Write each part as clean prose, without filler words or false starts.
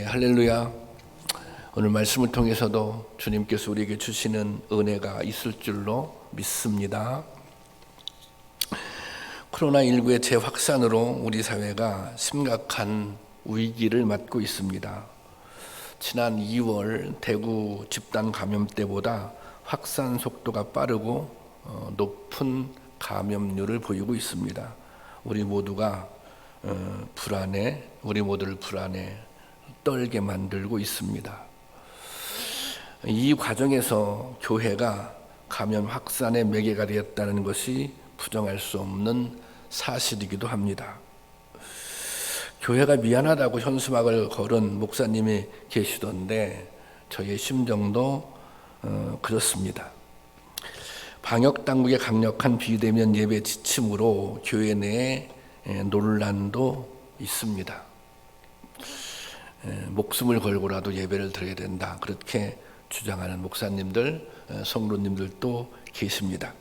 할렐루야. 오늘 말씀을 통해서도 주님께서 우리에게 주시는 은혜가 있을 줄로 믿습니다. 코로나19의 재확산으로 우리 사회가 심각한 위기를 맞고 있습니다. 지난 2월 대구 집단 감염 때보다 확산 속도가 빠르고 높은 감염률을 보이고 있습니다. 우리 모두를 불안에 떨게 만들고 있습니다. 이 과정에서 교회가 감염 확산의 매개가 되었다는 것이 부정할 수 없는 사실이기도 합니다. 교회가 미안하다고 현수막을 걸은 목사님이 계시던데 저의 심정도 그렇습니다. 방역당국의 강력한 비대면 예배 지침으로 교회 내에 논란도 있습니다. 목숨을 걸고라도 예배를 드려야 된다, 그렇게 주장하는 목사님들, 성도님들도 계십니다.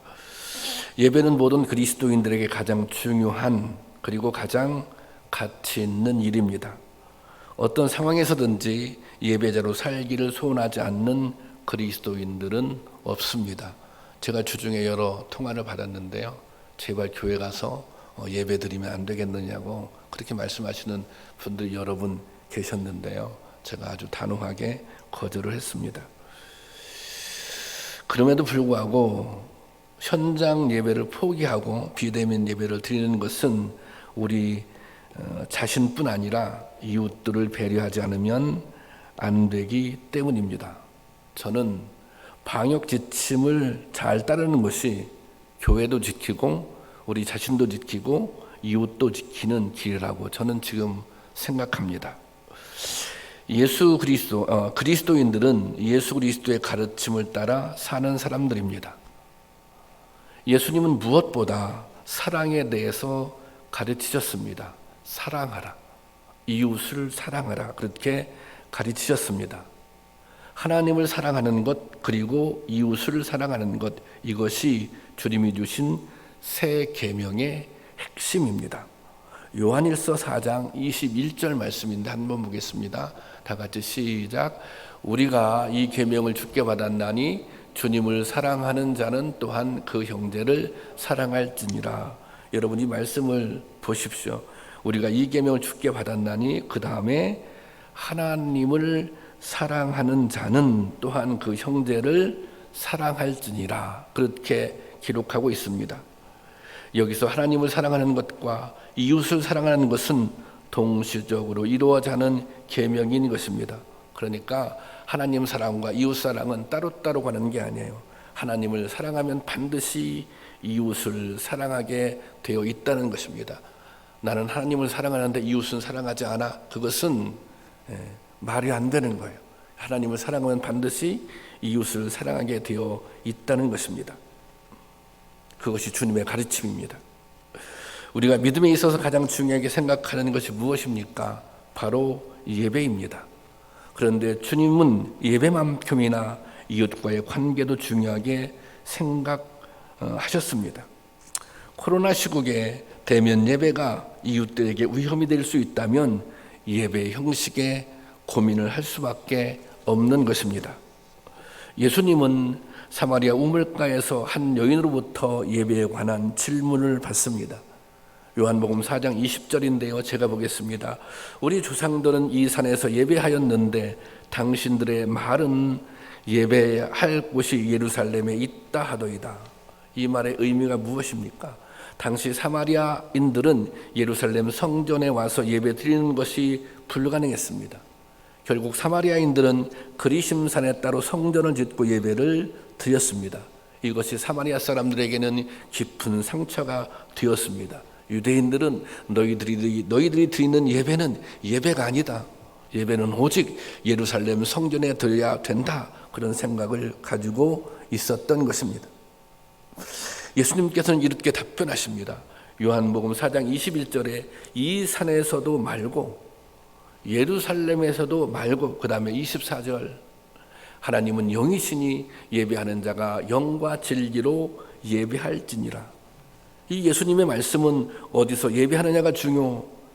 예배는 모든 그리스도인들에게 가장 중요한 그리고 가장 가치 있는 일입니다. 어떤 상황에서든지 예배자로 살기를 소원하지 않는 그리스도인들은 없습니다. 제가 주중에 여러 통화를 받았는데요, 제발 교회 가서 예배 드리면 안 되겠느냐고 그렇게 말씀하시는 분들 여러 분 계셨는데요, 제가 아주 단호하게 거절을 했습니다. 그럼에도 불구하고 현장 예배를 포기하고 비대면 예배를 드리는 것은 우리 자신뿐 아니라 이웃들을 배려하지 않으면 안 되기 때문입니다. 저는 방역 지침을 잘 따르는 것이 교회도 지키고 우리 자신도 지키고 이웃도 지키는 길이라고 저는 지금 생각합니다. 그리스도인들은 예수 그리스도의 가르침을 따라 사는 사람들입니다. 예수님은 무엇보다 사랑에 대해서 가르치셨습니다. 사랑하라, 이웃을 사랑하라, 그렇게 가르치셨습니다. 하나님을 사랑하는 것 그리고 이웃을 사랑하는 것, 이것이 주님이 주신 새 계명의 핵심입니다. 요한일서 4장 21절 말씀인데 한번 보겠습니다. 다 같이 시작. 우리가 이 계명을 주께 받았나니 주님을 사랑하는 자는 또한 그 형제를 사랑할지니라. 여러분, 이 말씀을 보십시오. 우리가 이 계명을 주께 받았나니 그 다음에 하나님을 사랑하는 자는 또한 그 형제를 사랑할지니라, 그렇게 기록하고 있습니다. 여기서 하나님을 사랑하는 것과 이웃을 사랑하는 것은 동시적으로 이루어져 가는 계명인 것입니다. 그러니까 하나님 사랑과 이웃 사랑은 따로따로 가는 게 아니에요. 하나님을 사랑하면 반드시 이웃을 사랑하게 되어 있다는 것입니다. 나는 하나님을 사랑하는데 이웃은 사랑하지 않아, 그것은 말이 안 되는 거예요. 하나님을 사랑하면 반드시 이웃을 사랑하게 되어 있다는 것입니다. 그것이 주님의 가르침입니다. 우리가 믿음에 있어서 가장 중요하게 생각하는 것이 무엇입니까? 바로 예배입니다. 그런데 주님은 예배만큼이나 이웃과의 관계도 중요하게 생각하셨습니다. 코로나 시국에 대면 예배가 이웃들에게 위험이 될 수 있다면 예배 형식에 고민을 할 수밖에 없는 것입니다. 예수님은 사마리아 우물가에서 한 여인으로부터 예배에 관한 질문을 받습니다. 요한복음 4장 20절인데요. 제가 보겠습니다. 우리 조상들은 이 산에서 예배하였는데 당신들의 말은 예배할 곳이 예루살렘에 있다 하더이다. 이 말의 의미가 무엇입니까? 당시 사마리아인들은 예루살렘 성전에 와서 예배 드리는 것이 불가능했습니다. 결국 사마리아인들은 그리심산에 따로 성전을 짓고 예배를 드렸습니다. 이것이 사마리아 사람들에게는 깊은 상처가 되었습니다. 유대인들은 너희들이 드리는 예배는 예배가 아니다. 예배는 오직 예루살렘 성전에 드려야 된다. 그런 생각을 가지고 있었던 것입니다. 예수님께서는 이렇게 답변하십니다. 요한복음 4장 21절에 이 산에서도 말고 예루살렘에서도 말고, 그 다음에 24절, 하나님은 영이시니 예배하는 자가 영과 진리로 예배할지니라. 이 예수님의 말씀은 어디서 예배하느냐가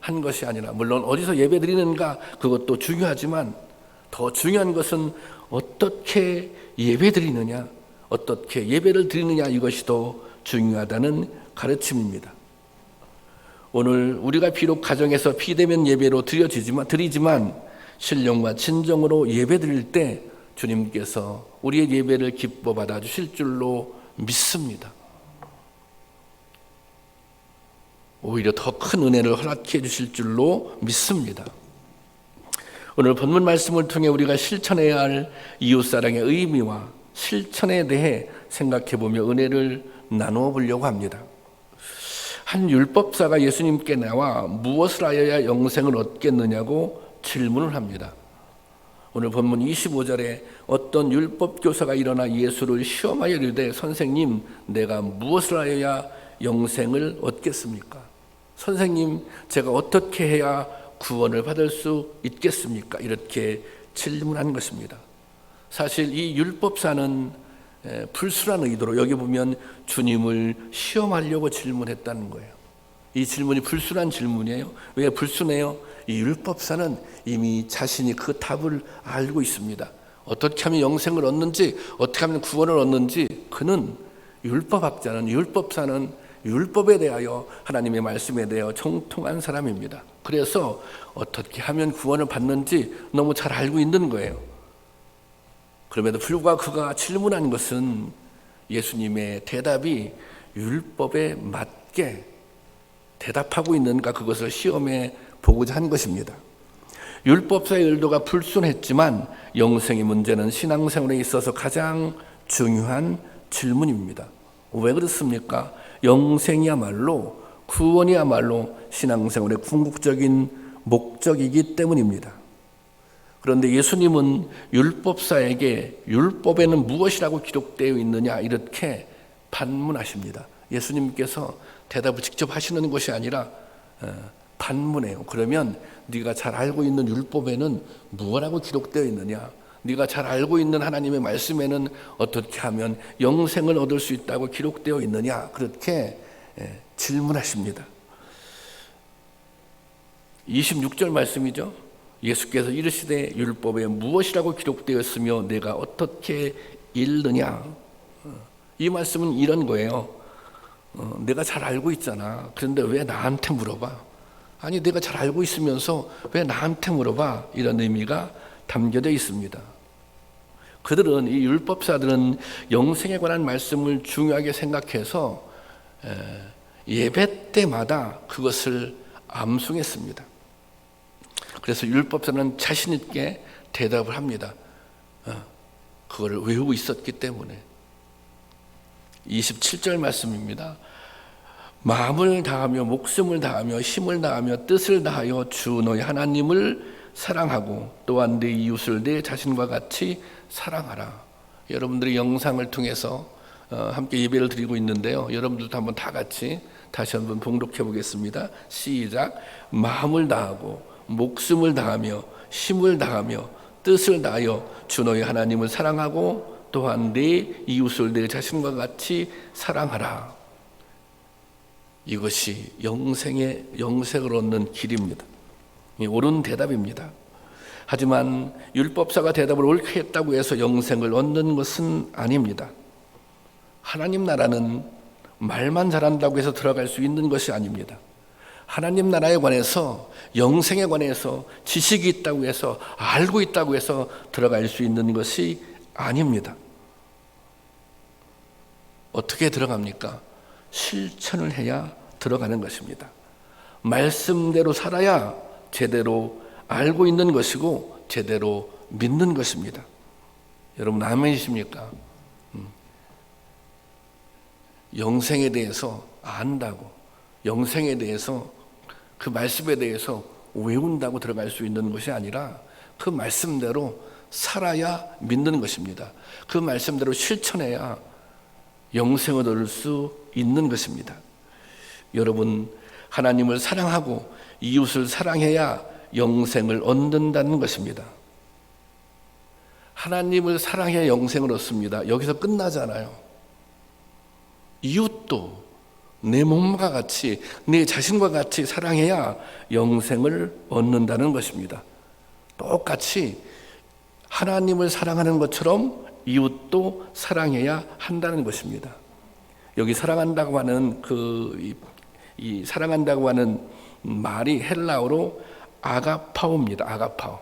한 것이 아니라, 물론 어디서 예배 드리는가 그것도 중요하지만 더 중요한 것은 어떻게 예배 드리느냐, 어떻게 예배를 드리느냐, 이것이 더 중요하다는 가르침입니다. 오늘 우리가 비록 가정에서 비대면 예배로 드리지만 신령과 진정으로 예배 드릴 때 주님께서 우리의 예배를 기뻐 받아주실 줄로 믿습니다. 오히려 더 큰 은혜를 허락해 주실 줄로 믿습니다. 오늘 본문 말씀을 통해 우리가 실천해야 할 이웃사랑의 의미와 실천에 대해 생각해 보며 은혜를 나누어 보려고 합니다. 한 율법사가 예수님께 나와 무엇을 하여야 영생을 얻겠느냐고 질문을 합니다. 오늘 본문 25절에 어떤 율법교사가 일어나 예수를 시험하여 이르되 선생님, 내가 무엇을 하여야 영생을 얻겠습니까? 선생님, 제가 어떻게 해야 구원을 받을 수 있겠습니까? 이렇게 질문한 것입니다. 사실 이 율법사는 불순한 의도로, 여기 보면 주님을 시험하려고 질문했다는 거예요. 이 질문이 불순한 질문이에요. 왜 불순해요? 이 율법사는 이미 자신이 그 답을 알고 있습니다. 어떻게 하면 영생을 얻는지, 어떻게 하면 구원을 얻는지, 그는 율법학자는, 율법사는 율법에 대하여, 하나님의 말씀에 대하여 정통한 사람입니다. 그래서 어떻게 하면 구원을 받는지 너무 잘 알고 있는 거예요. 그럼에도 불구하고 그가 질문한 것은 예수님의 대답이 율법에 맞게 대답하고 있는가, 그것을 시험해 보고자 한 것입니다. 율법사의 의도가 불순했지만 영생의 문제는 신앙생활에 있어서 가장 중요한 질문입니다. 왜 그렇습니까? 영생이야말로, 구원이야말로 신앙생활의 궁극적인 목적이기 때문입니다. 그런데 예수님은 율법사에게 율법에는 무엇이라고 기록되어 있느냐, 이렇게 반문하십니다. 예수님께서 대답을 직접 하시는 것이 아니라 반문해요. 그러면 네가 잘 알고 있는 율법에는 무엇이라고 기록되어 있느냐, 네가 잘 알고 있는 하나님의 말씀에는 어떻게 하면 영생을 얻을 수 있다고 기록되어 있느냐, 그렇게 질문하십니다. 26절 말씀이죠. 예수께서 이르시되 율법에 무엇이라고 기록되었으며 내가 어떻게 읽느냐. 이 말씀은 이런 거예요. 내가 잘 알고 있잖아. 그런데 왜 나한테 물어봐? 아니, 내가 잘 알고 있으면서 왜 나한테 물어봐? 이런 의미가 담겨져 있습니다. 그들은, 이 율법사들은 영생에 관한 말씀을 중요하게 생각해서 예배 때마다 그것을 암송했습니다. 그래서 율법사는 자신 있게 대답을 합니다. 그걸 외우고 있었기 때문에. 27절 말씀입니다. 마음을 다하며 목숨을 다하며 힘을 다하며 뜻을 다하여 주 너희 하나님을 사랑하고 또한 내 이웃을 내 자신과 같이 사랑하라. 여러분들이 영상을 통해서 함께 예배를 드리고 있는데요. 여러분들도 한번 다 같이 다시 한번 봉독해 보겠습니다. 시작. 마음을 다하고 목숨을 다하며 힘을 다하며 뜻을 다하여 주 너희 하나님을 사랑하고 또한 내 이웃을 내 자신과 같이 사랑하라. 이것이 영생을 얻는 길입니다. 옳은 대답입니다. 하지만 율법사가 대답을 옳게 했다고 해서 영생을 얻는 것은 아닙니다. 하나님 나라는 말만 잘한다고 해서 들어갈 수 있는 것이 아닙니다. 하나님 나라에 관해서, 영생에 관해서 지식이 있다고 해서, 알고 있다고 해서 들어갈 수 있는 것이 아닙니다. 어떻게 들어갑니까? 실천을 해야 들어가는 것입니다. 말씀대로 살아야 제대로 알고 있는 것이고 제대로 믿는 것입니다. 여러분 아멘이십니까? 영생에 대해서 안다고, 영생에 대해서, 그 말씀에 대해서 외운다고 들어갈 수 있는 것이 아니라 그 말씀대로 살아야 믿는 것입니다. 그 말씀대로 실천해야 영생을 얻을 수 있는 것입니다. 여러분, 하나님을 사랑하고 이웃을 사랑해야 영생을 얻는다는 것입니다. 하나님을 사랑해야 영생을 얻습니다. 여기서 끝나잖아요. 이웃도 내 몸과 같이, 내 자신과 같이 사랑해야 영생을 얻는다는 것입니다. 똑같이 하나님을 사랑하는 것처럼 이웃도 사랑해야 한다는 것입니다. 여기 사랑한다고 하는 이 사랑한다고 하는 말이 헬라어로 아가파오입니다. 아가파오.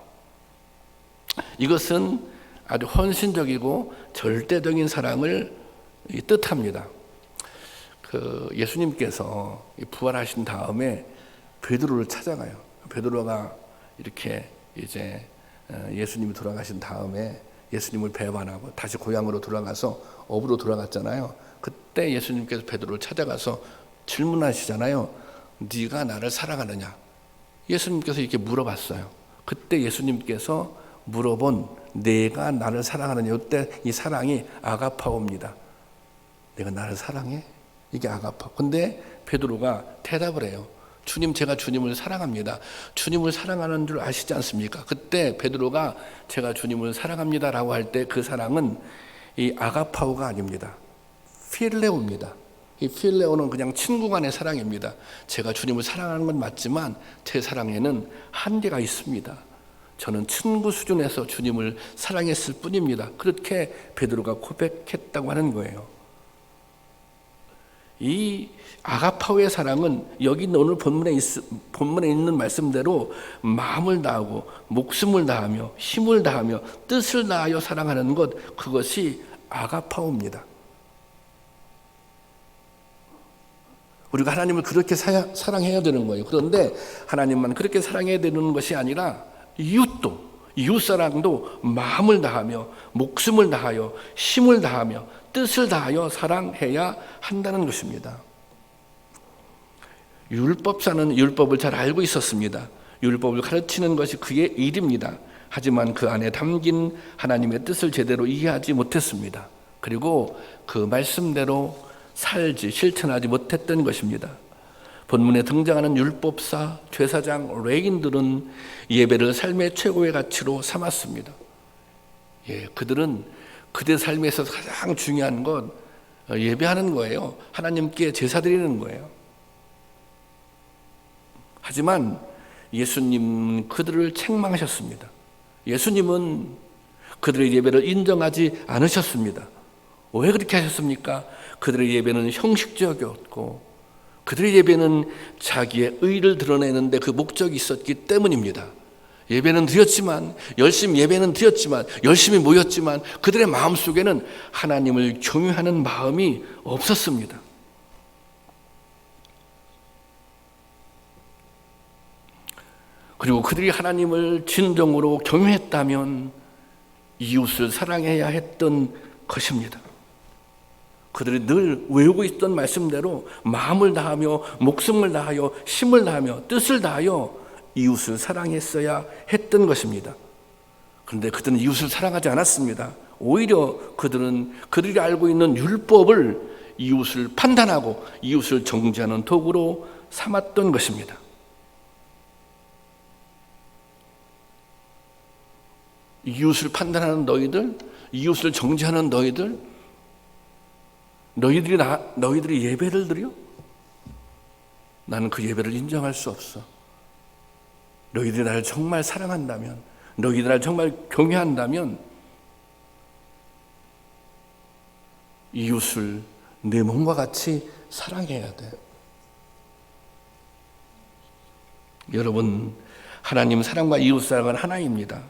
이것은 아주 헌신적이고 절대적인 사랑을 뜻합니다. 예수님께서 부활하신 다음에 베드로를 찾아가요. 베드로가 이렇게 이제 예수님이 돌아가신 다음에 예수님을 배반하고 다시 고향으로 돌아가서 업으로 돌아갔잖아요. 그때 예수님께서 베드로를 찾아가서 질문하시잖아요. 네가 나를 사랑하느냐? 예수님께서 이렇게 물어봤어요. 그때 예수님께서 물어본 내가 나를 사랑하느냐? 이때 이 사랑이 아가파오입니다. 내가 나를 사랑해? 이게 아가파. 근데 베드로가 대답을 해요. 주님, 제가 주님을 사랑합니다. 주님을 사랑하는 줄 아시지 않습니까? 그때 베드로가 제가 주님을 사랑합니다라고 할 때 그 사랑은 이 아가파오가 아닙니다. 필레오입니다. 이 필레오는 그냥 친구 간의 사랑입니다. 제가 주님을 사랑하는 건 맞지만 제 사랑에는 한계가 있습니다. 저는 친구 수준에서 주님을 사랑했을 뿐입니다. 그렇게 베드로가 고백했다고 하는 거예요. 이 아가파오의 사랑은 여기 오늘 본문에 있는 말씀대로 마음을 다하고 목숨을 다하며 힘을 다하며 뜻을 다하여 사랑하는 것, 그것이 아가파오입니다. 우리가 하나님을 그렇게 사랑해야 되는 거예요. 그런데 하나님만 그렇게 사랑해야 되는 것이 아니라 이웃사랑도 마음을 다하며 목숨을 다하여 힘을 다하며 뜻을 다하여 사랑해야 한다는 것입니다. 율법사는 율법을 잘 알고 있었습니다. 율법을 가르치는 것이 그의 일입니다. 하지만 그 안에 담긴 하나님의 뜻을 제대로 이해하지 못했습니다. 그리고 그 말씀대로 실천하지 못했던 것입니다. 본문에 등장하는 율법사, 제사장, 레인들은 예배를 삶의 최고의 가치로 삼았습니다. 그들은 그들의 삶에서 가장 중요한 건 예배하는 거예요. 하나님께 제사 드리는 거예요. 하지만 예수님은 그들을 책망하셨습니다. 예수님은 그들의 예배를 인정하지 않으셨습니다. 왜 그렇게 하셨습니까? 그들의 예배는 형식적이었고 그들의 예배는 자기의 의를 드러내는데 그 목적이 있었기 때문입니다. 예배는 드렸지만, 예배는 드렸지만, 열심히 모였지만 그들의 마음속에는 하나님을 경외하는 마음이 없었습니다. 그리고 그들이 하나님을 진정으로 경외했다면 이웃을 사랑해야 했던 것입니다. 그들이 늘 외우고 있던 말씀대로 마음을 다하며 목숨을 다하여 힘을 다하며 뜻을 다하여 이웃을 사랑했어야 했던 것입니다. 그런데 그들은 이웃을 사랑하지 않았습니다. 오히려 그들이 알고 있는 율법을 이웃을 판단하고 이웃을 정죄하는 도구로 삼았던 것입니다. 이웃을 판단하는 너희들, 이웃을 정죄하는 너희들이 예배를 드려? 나는 그 예배를 인정할 수 없어. 너희들이 나를 정말 사랑한다면, 너희들이 나를 정말 경외한다면 이웃을 내 몸과 같이 사랑해야 돼. 여러분, 하나님 사랑과 이웃 사랑은 하나입니다.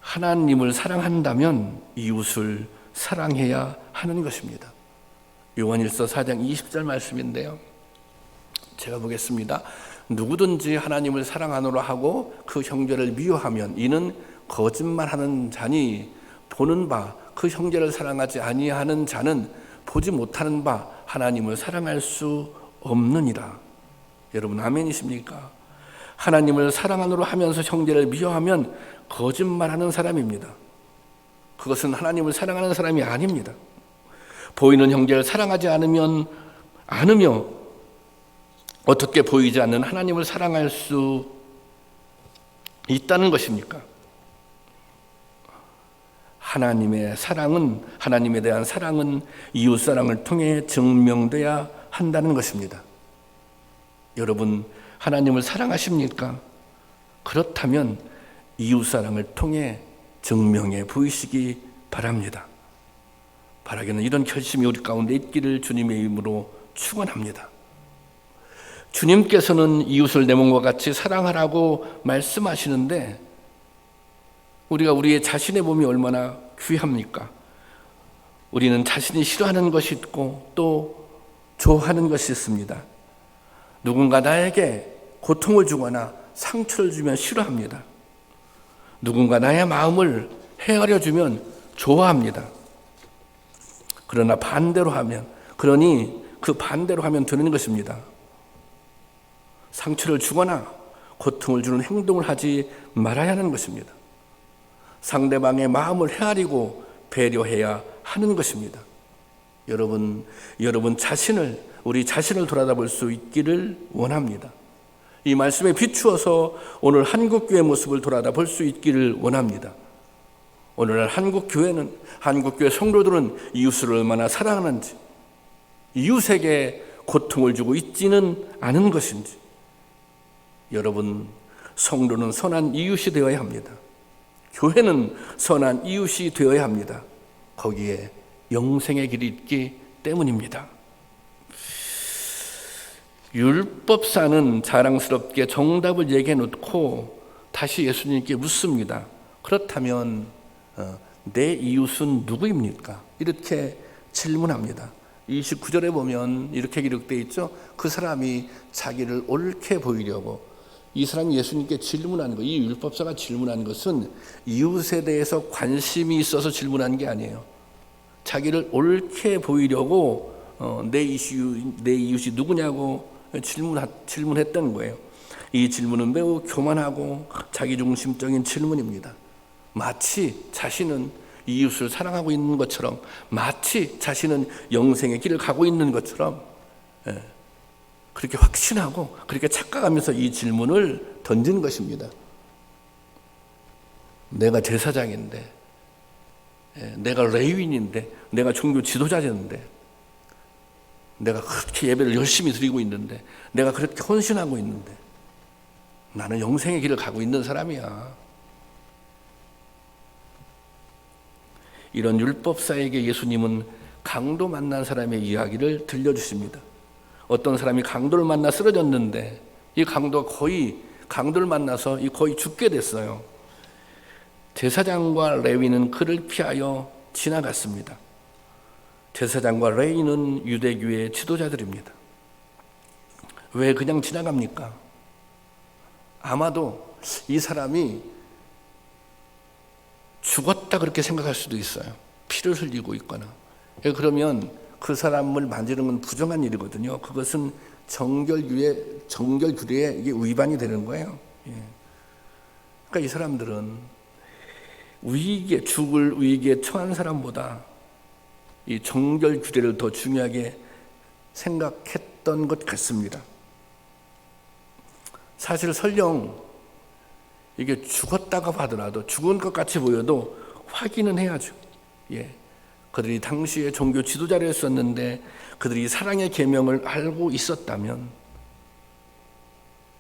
하나님을 사랑한다면 이웃을 사랑해야 하는 것입니다. 요한일서 4장 20절 말씀인데요. 제가 보겠습니다. 누구든지 하나님을 사랑하노라 하고 그 형제를 미워하면 이는 거짓말하는 자니 보는 바 그 형제를 사랑하지 아니하는 자는 보지 못하는 바 하나님을 사랑할 수 없느니라. 여러분 아멘이십니까? 하나님을 사랑하노라 하면서 형제를 미워하면 거짓말하는 사람입니다. 그것은 하나님을 사랑하는 사람이 아닙니다. 보이는 형제를 사랑하지 않으며 어떻게 보이지 않는 하나님을 사랑할 수 있다는 것입니까? 하나님의 사랑은, 하나님에 대한 사랑은 이웃 사랑을 통해 증명돼야 한다는 것입니다. 여러분, 하나님을 사랑하십니까? 그렇다면 이웃 사랑을 통해 증명해 보이시기 바랍니다. 바라기는 이런 결심이 우리 가운데 있기를 주님의 이름으로 축원합니다. 주님께서는 이웃을 내 몸과 같이 사랑하라고 말씀하시는데 우리가 우리의 자신의 몸이 얼마나 귀합니까? 우리는 자신이 싫어하는 것이 있고 또 좋아하는 것이 있습니다. 누군가 나에게 고통을 주거나 상처를 주면 싫어합니다. 누군가 나의 마음을 헤아려 주면 좋아합니다. 그러나 반대로 하면, 그러니 그 반대로 하면 되는 것입니다. 상처를 주거나 고통을 주는 행동을 하지 말아야 하는 것입니다. 상대방의 마음을 헤아리고 배려해야 하는 것입니다. 여러분 자신을, 우리 자신을 돌아볼 수 있기를 원합니다. 이 말씀에 비추어서 오늘 한국교회 모습을 돌아볼 수 있기를 원합니다. 오늘날 한국교회 성도들은 이웃을 얼마나 사랑하는지, 이웃에게 고통을 주고 있지는 않은 것인지, 여러분, 성도는 선한 이웃이 되어야 합니다. 교회는 선한 이웃이 되어야 합니다. 거기에 영생의 길이 있기 때문입니다. 율법사는 자랑스럽게 정답을 얘기해 놓고 다시 예수님께 묻습니다. 그렇다면 내 이웃은 누구입니까? 이렇게 질문합니다. 29절에 보면 이렇게 기록되어 있죠. 그 사람이 자기를 옳게 보이려고, 이 사람이 예수님께 질문한 것, 이 율법사가 질문한 것은 이웃에 대해서 관심이 있어서 질문한 게 아니에요. 자기를 옳게 보이려고 내 이웃이 누구냐고 질문했던 거예요. 이 질문은 매우 교만하고 자기중심적인 질문입니다. 마치 자신은 이웃을 사랑하고 있는 것처럼, 마치 자신은 영생의 길을 가고 있는 것처럼 그렇게 확신하고 그렇게 착각하면서 이 질문을 던진 것입니다. 내가 제사장인데, 내가 레위인인데, 내가 종교 지도자였는데, 내가 그렇게 예배를 열심히 드리고 있는데, 내가 그렇게 헌신하고 있는데, 나는 영생의 길을 가고 있는 사람이야. 이런 율법사에게 예수님은 강도 만난 사람의 이야기를 들려주십니다. 어떤 사람이 강도를 만나 쓰러졌는데 이 강도가 강도를 만나서 거의 죽게 됐어요. 제사장과 레위는 그를 피하여 지나갔습니다. 제사장과 레위는 유대교의 지도자들입니다. 왜 그냥 지나갑니까? 아마도 이 사람이 죽었다 그렇게 생각할 수도 있어요. 피를 흘리고 있거나. 그러면 그 사람을 만지는 건 부정한 일이거든요. 그것은 정결규례에 이게 위반이 되는 거예요. 그러니까 이 사람들은 죽을 위기에 처한 사람보다 이 정결규례를 더 중요하게 생각했던 것 같습니다. 사실 설령 이게 죽었다고 하더라도, 죽은 것 같이 보여도 확인은 해야죠. 그들이 당시에 종교 지도자였었는데 그들이 사랑의 계명을 알고 있었다면,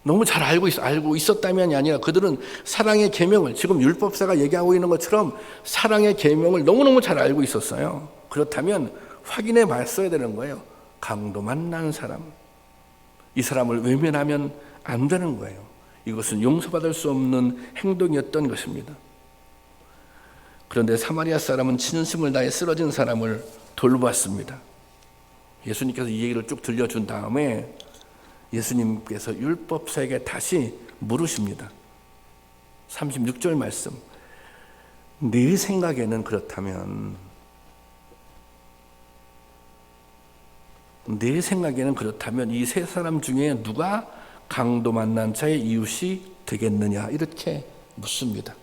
너무 잘 알고 있었다면이 아니라 그들은 사랑의 계명을, 지금 율법사가 얘기하고 있는 것처럼 사랑의 계명을 너무너무 잘 알고 있었어요. 그렇다면 확인해 봤어야 되는 거예요. 강도 만난 사람, 이 사람을 외면하면 안 되는 거예요. 이것은 용서받을 수 없는 행동이었던 것입니다. 그런데 사마리아 사람은 진심을 다해 쓰러진 사람을 돌보았습니다. 예수님께서 이 얘기를 쭉 들려준 다음에 예수님께서 율법사에게 다시 물으십니다. 36절 말씀. 네 생각에는 그렇다면 이 세 사람 중에 누가 강도 만난 자의 이웃이 되겠느냐, 이렇게 묻습니다.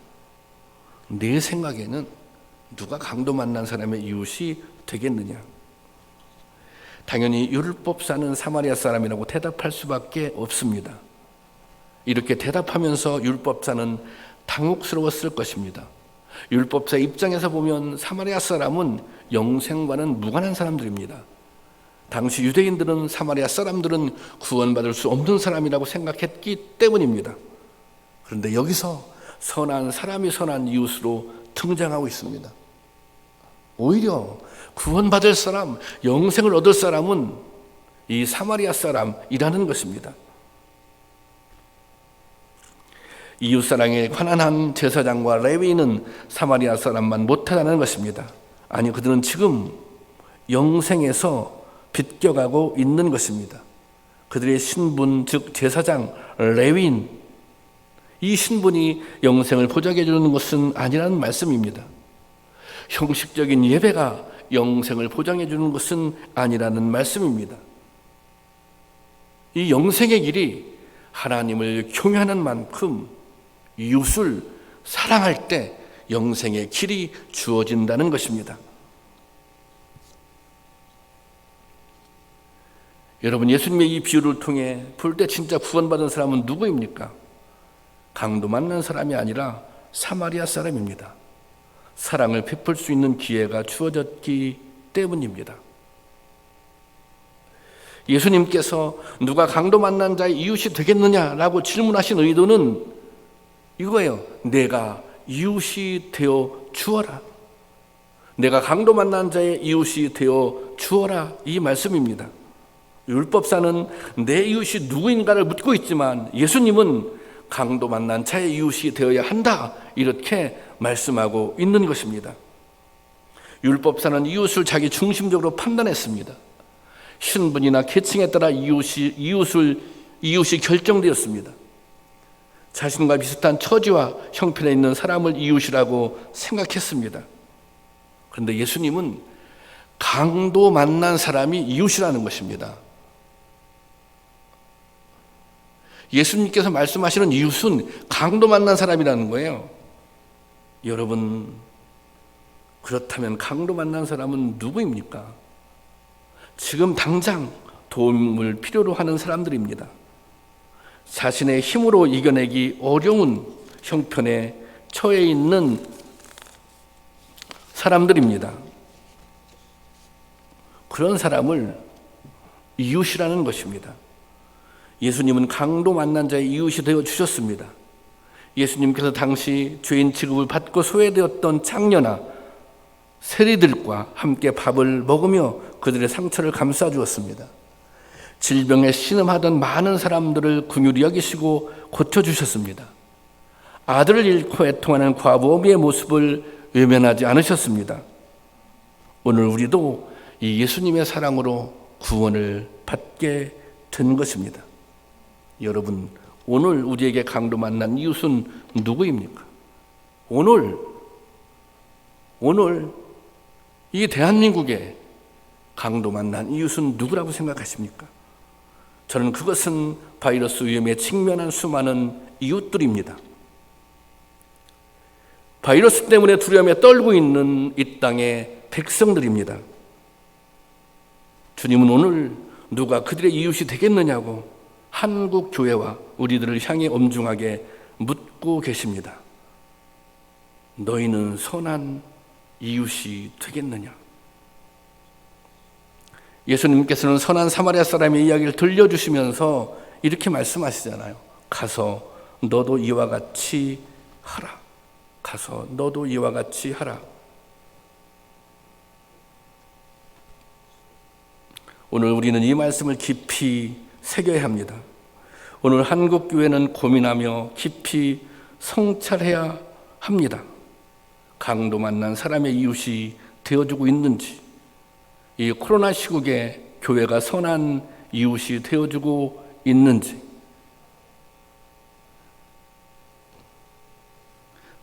내 생각에는 누가 강도 만난 사람의 이웃이 되겠느냐? 당연히 율법사는 사마리아 사람이라고 대답할 수밖에 없습니다. 이렇게 대답하면서 율법사는 당혹스러웠을 것입니다. 율법사 입장에서 보면 사마리아 사람은 영생과는 무관한 사람들입니다. 당시 유대인들은 사마리아 사람들은 구원받을 수 없는 사람이라고 생각했기 때문입니다. 그런데 여기서 선한 사람이 선한 이웃으로 등장하고 있습니다. 오히려 구원받을 사람, 영생을 얻을 사람은 이 사마리아 사람이라는 것입니다. 이웃사랑에 관한 제사장과 레위인은 사마리아 사람만 못하다는 것입니다. 아니, 그들은 지금 영생에서 비껴가고 있는 것입니다. 그들의 신분, 즉 제사장, 레위인, 이 신분이 영생을 보장해 주는 것은 아니라는 말씀입니다. 형식적인 예배가 영생을 보장해 주는 것은 아니라는 말씀입니다. 이 영생의 길이 하나님을 경외하는 만큼 이웃을 사랑할 때 영생의 길이 주어진다는 것입니다. 여러분, 예수님의 이 비유를 통해 볼 때 진짜 구원받은 사람은 누구입니까? 강도 만난 사람이 아니라 사마리아 사람입니다. 사랑을 베풀 수 있는 기회가 주어졌기 때문입니다. 예수님께서 누가 강도 만난 자의 이웃이 되겠느냐라고 질문하신 의도는 이거예요. 내가 이웃이 되어 주어라. 내가 강도 만난 자의 이웃이 되어 주어라, 이 말씀입니다. 율법사는 내 이웃이 누구인가를 묻고 있지만 예수님은 강도 만난 자의 이웃이 되어야 한다, 이렇게 말씀하고 있는 것입니다. 율법사는 이웃을 자기 중심적으로 판단했습니다. 신분이나 계층에 따라 이웃이 결정되었습니다. 자신과 비슷한 처지와 형편에 있는 사람을 이웃이라고 생각했습니다. 그런데 예수님은 강도 만난 사람이 이웃이라는 것입니다. 예수님께서 말씀하시는 이웃은 강도 만난 사람이라는 거예요. 여러분, 그렇다면 강도 만난 사람은 누구입니까? 지금 당장 도움을 필요로 하는 사람들입니다. 자신의 힘으로 이겨내기 어려운 형편에 처해 있는 사람들입니다. 그런 사람을 이웃이라는 것입니다. 예수님은 강도 만난 자의 이웃이 되어 주셨습니다. 예수님께서 당시 죄인 취급을 받고 소외되었던 장녀나 세리들과 함께 밥을 먹으며 그들의 상처를 감싸 주었습니다. 질병에 신음하던 많은 사람들을 긍휼히 여기시고 고쳐주셨습니다. 아들을 잃고 애통하는 과부 어미의 모습을 외면하지 않으셨습니다. 오늘 우리도 이 예수님의 사랑으로 구원을 받게 된 것입니다. 여러분, 오늘 우리에게 강도 만난 이웃은 누구입니까? 오늘 이 대한민국에 강도 만난 이웃은 누구라고 생각하십니까? 저는 그것은 바이러스 위험에 직면한 수많은 이웃들입니다. 바이러스 때문에 두려움에 떨고 있는 이 땅의 백성들입니다. 주님은 오늘 누가 그들의 이웃이 되겠느냐고 한국 교회와 우리들을 향해 엄중하게 묻고 계십니다. 너희는 선한 이웃이 되겠느냐? 예수님께서는 선한 사마리아 사람의 이야기를 들려주시면서 이렇게 말씀하시잖아요. 가서 너도 이와 같이 하라. 가서 너도 이와 같이 하라. 오늘 우리는 이 말씀을 깊이 새겨야 합니다. 오늘 한국교회는 고민하며 깊이 성찰해야 합니다. 강도 만난 사람의 이웃이 되어주고 있는지, 이 코로나 시국에 교회가 선한 이웃이 되어주고 있는지,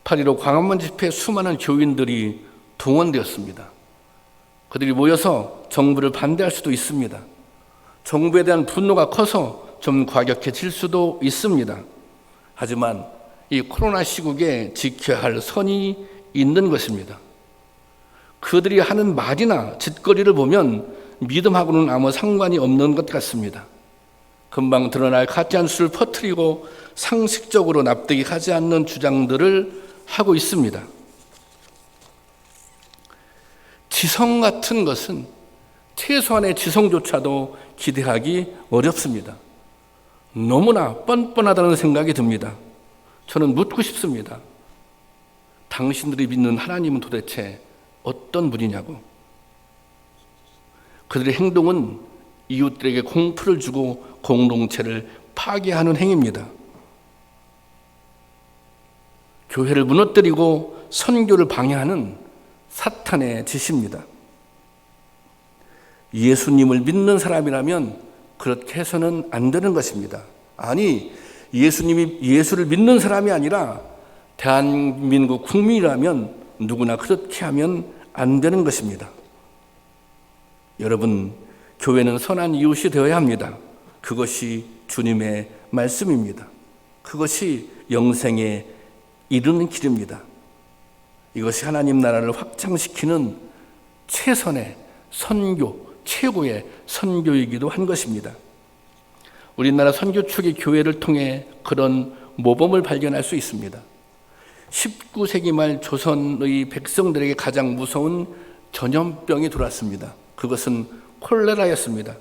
8.15 광화문 집회에 수많은 교인들이 동원되었습니다. 그들이 모여서 정부를 반대할 수도 있습니다. 정부에 대한 분노가 커서 좀 과격해질 수도 있습니다. 하지만 이 코로나 시국에 지켜야 할 선이 있는 것입니다. 그들이 하는 말이나 짓거리를 보면 믿음하고는 아무 상관이 없는 것 같습니다. 금방 드러날 가짜뉴스를 퍼뜨리고 상식적으로 납득이 가지 않는 주장들을 하고 있습니다. 지성 같은 것은 최소한의 지성조차도 기대하기 어렵습니다. 너무나 뻔뻔하다는 생각이 듭니다. 저는 묻고 싶습니다. 당신들이 믿는 하나님은 도대체 어떤 분이냐고. 그들의 행동은 이웃들에게 공포를 주고 공동체를 파괴하는 행위입니다. 교회를 무너뜨리고 선교를 방해하는 사탄의 짓입니다. 예수님을 믿는 사람이라면 그렇게 해서는 안 되는 것입니다. 아니, 예수를 믿는 사람이 아니라 대한민국 국민이라면 누구나 그렇게 하면 안 되는 것입니다. 여러분, 교회는 선한 이웃이 되어야 합니다. 그것이 주님의 말씀입니다. 그것이 영생에 이르는 길입니다. 이것이 하나님 나라를 확장시키는 최선의 선교, 최고의 선교이기도 한 것입니다. 우리나라 선교 축의 교회를 통해 그런 모범을 발견할 수 있습니다. 19세기 말 조선의 백성들에게 가장 무서운 전염병이 들어왔습니다. 그것은 콜레라였습니다.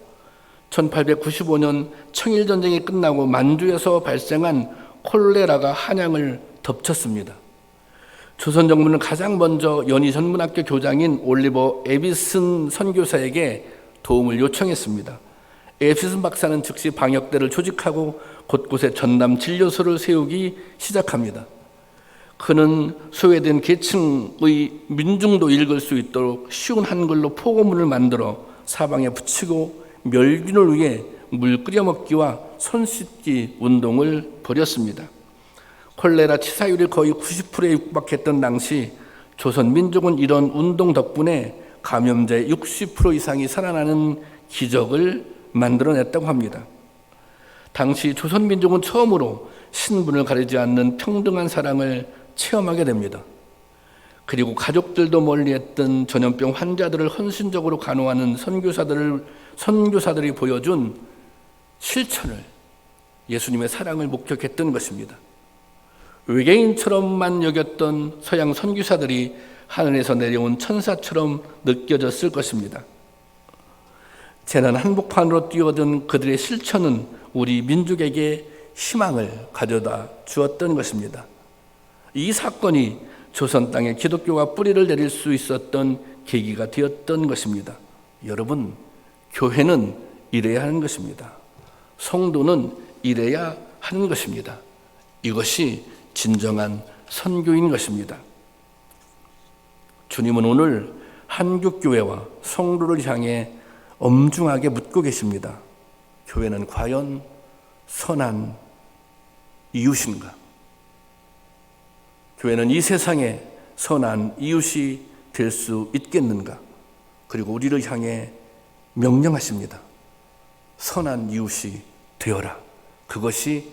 1895년 청일전쟁이 끝나고 만주에서 발생한 콜레라가 한양을 덮쳤습니다. 조선 정부는 가장 먼저 연희전문학교 교장인 올리버 에비슨 선교사에게 도움을 요청했습니다. 에비슨 박사는 즉시 방역대를 조직하고 곳곳에 전담 진료소를 세우기 시작합니다. 그는 소외된 계층의 민중도 읽을 수 있도록 쉬운 한글로 포고문을 만들어 사방에 붙이고 멸균을 위해 물 끓여 먹기와 손 씻기 운동을 벌였습니다. 콜레라 치사율이 거의 90%에 육박했던 당시 조선 민족은 이런 운동 덕분에 감염자의 60% 이상이 살아나는 기적을 만들어냈다고 합니다. 당시 조선 민족은 처음으로 신분을 가리지 않는 평등한 사랑을 체험하게 됩니다. 그리고 가족들도 멀리했던 전염병 환자들을 헌신적으로 간호하는 선교사들이 보여준 실천을, 예수님의 사랑을 목격했던 것입니다. 외계인처럼만 여겼던 서양 선교사들이 하늘에서 내려온 천사처럼 느껴졌을 것입니다. 재난 한복판으로 뛰어든 그들의 실천은 우리 민족에게 희망을 가져다 주었던 것입니다. 이 사건이 조선 땅에 기독교가 뿌리를 내릴 수 있었던 계기가 되었던 것입니다. 여러분, 교회는 이래야 하는 것입니다. 성도는 이래야 하는 것입니다. 이것이 진정한 선교인 것입니다. 주님은 오늘 한국교회와 성도를 향해 엄중하게 묻고 계십니다. 교회는 과연 선한 이웃인가? 교회는 이 세상에 선한 이웃이 될 수 있겠는가? 그리고 우리를 향해 명령하십니다. 선한 이웃이 되어라. 그것이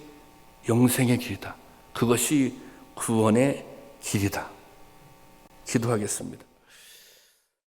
영생의 길이다. 그것이 구원의 길이다. 기도하겠습니다.